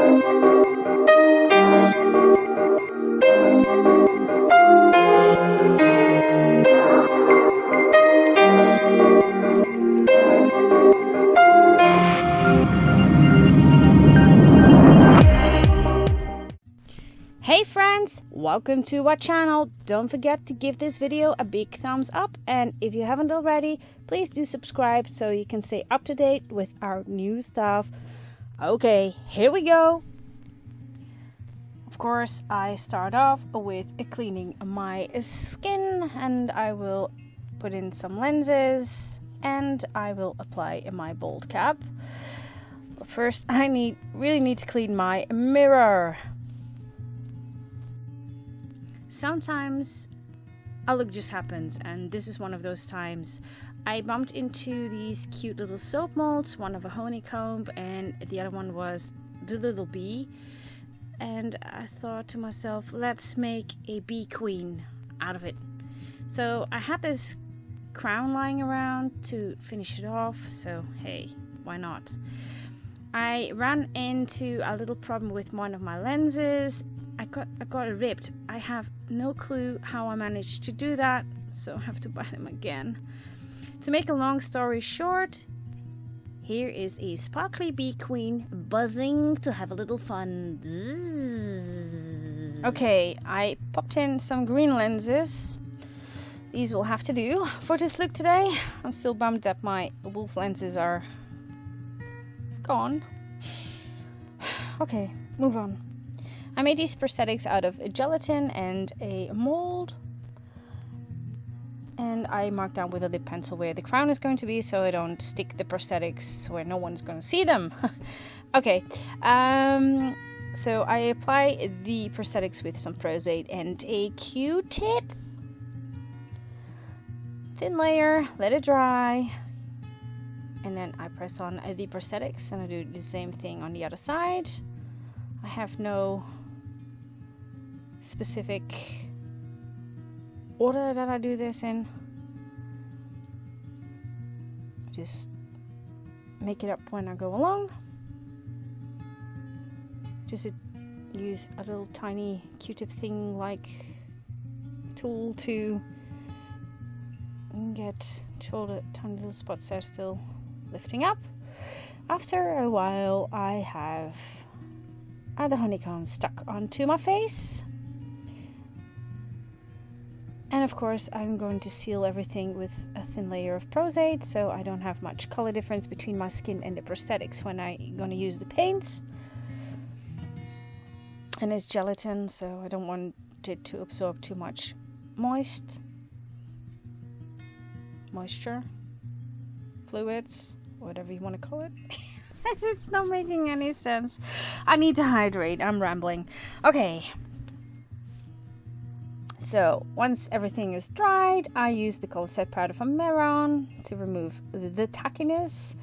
Hey friends, welcome to our channel. Don't forget to give this video a big thumbs up, and if you haven't already, please do subscribe so you can stay up to date with our new stuff. Okay, here we go. Of course, I start off with cleaning my skin, and I will put in some lenses and I will apply my mould cap. But first, I really need to clean my mirror. Sometimes a look just happens, and this is one of those times. I bumped into these cute little soap molds, one of a honeycomb and the other one was the little bee, and I thought to myself, let's make a bee queen out of it. So I had this crown lying around to finish it off, so hey, why not? I ran into a little problem with one of my lenses. I got it ripped. I have no clue how I managed to do that, so I have to buy them again. To make a long story short, here is a sparkly bee queen buzzing to have a little fun. Okay, I popped in some green lenses. These will have to do for this look today. I'm still bummed that my wolf lenses are gone. Okay, move on. I made these prosthetics out of gelatin and a mold, and I marked down with a lip pencil where the crown is going to be so I don't stick the prosthetics where no one's going to see them. Okay, so I apply the prosthetics with some pros-aide and a Q-tip. Thin layer, let it dry, and then I press on the prosthetics, and I do the same thing on the other side. I have no specific order that I do this in. Just make it up when I go along. Just use a little tiny Q-tip thing like tool to get to all the tiny little spots that are still lifting up. After a while, I have the honeycomb stuck onto my face. And of course, I'm going to seal everything with a thin layer of pros-aide, so I don't have much color difference between my skin and the prosthetics when I'm going to use the paints. And it's gelatin, so I don't want it to absorb too much moisture, fluids, whatever you want to call it. It's not making any sense. I need to hydrate. I'm rambling. Okay. So once everything is dried, I use the color set powder from Mehra to remove the tackiness.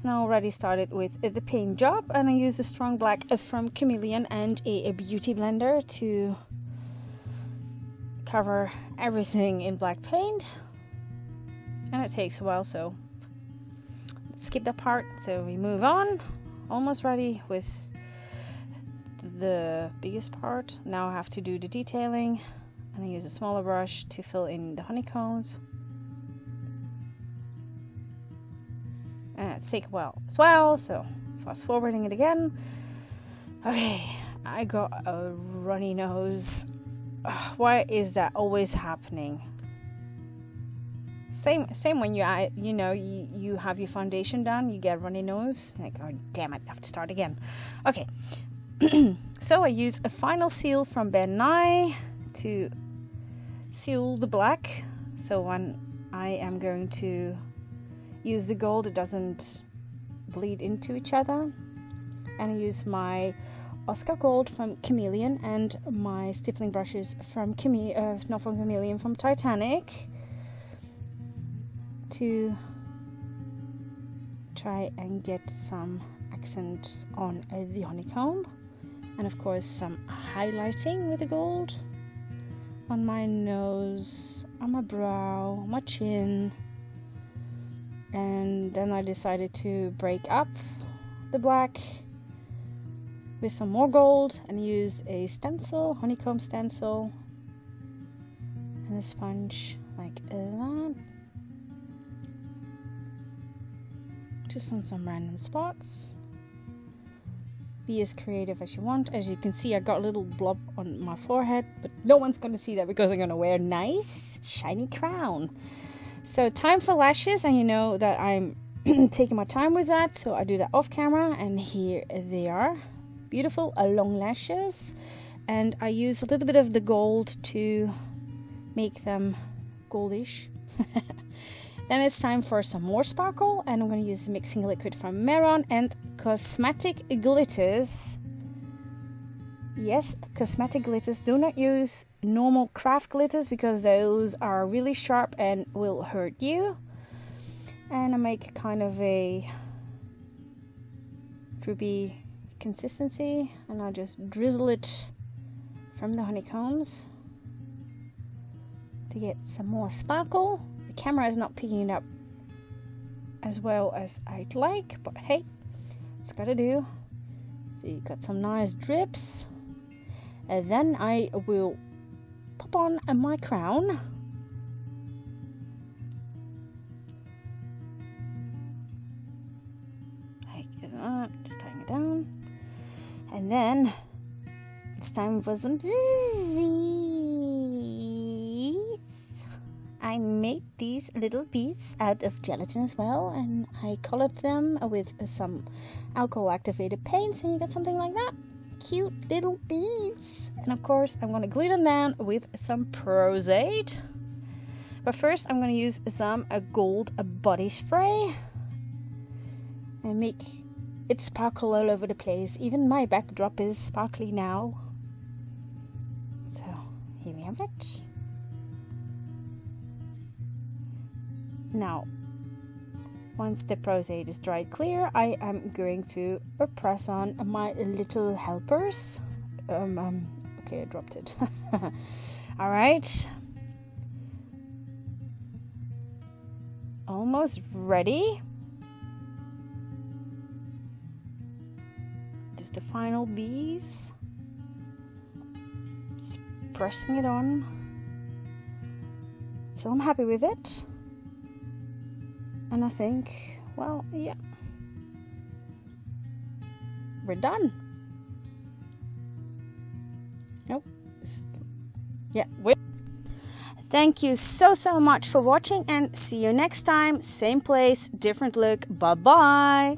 And I already started with the paint job, and I use a strong black from Chameleon and a beauty blender to cover everything in black paint. And it takes a while, so let's skip that part. So we move on. Almost ready with the biggest part. Now I have to do the detailing. And I use a smaller brush to fill in the honeycombs. And it's taken a while as well, so fast forwarding it again. Okay, I got a runny nose. Why is that always happening? Same when you have your foundation done, you get a runny nose. Like, oh damn it, I have to start again. Okay, so I use a final seal from Ben Nye to seal the black. So when I am going to use the gold, it doesn't bleed into each other. And I use my Oscar Gold from Chameleon and my stippling brushes from not from Chameleon, from Titanic, to try and get some accents on the honeycomb, and of course some highlighting with the gold on my nose, on my brow, my chin. And then I decided to break up the black with some more gold and use a stencil, honeycomb stencil, and a sponge like that. Just on some random spots. Be as creative as you want. As you can see, I got a little blob on my forehead, but no one's going to see that because I'm going to wear a nice shiny crown. So time for lashes, and you know that I'm taking my time with that, so I do that off camera, and here they are. Beautiful long lashes, and I use a little bit of the gold to make them goldish. Then it's time for some more sparkle, and I'm going to use the mixing liquid from Mehra and cosmetic glitters. Yes, cosmetic glitters. Do not use normal craft glitters because those are really sharp and will hurt you. And I make kind of a droopy consistency, and I'll just drizzle it from the honeycombs to get some more sparkle. The camera is not picking it up as well as I'd like, but hey, it's gotta do. So you got some nice drips, and then I will pop on my crown. Like that, just tying it down, and then it's time for some bees. I made these little beads out of gelatin as well, and I colored them with some alcohol activated paints, and you get something like that. Cute little beads. And of course I'm going to glue them down with some pros-aide. But first I'm going to use some gold body spray and make it sparkle all over the place. Even my backdrop is sparkly now. So here we have it. Now, once the pros-aide is dried clear, I am going to press on my little helpers. Okay, I dropped it. All right. Almost ready. Just the final bees. Just pressing it on. So I'm happy with it. And I think, well, yeah, we're done. Nope. Yeah, we're. Thank you so much for watching, and see you next time. Same place, different look. Bye bye.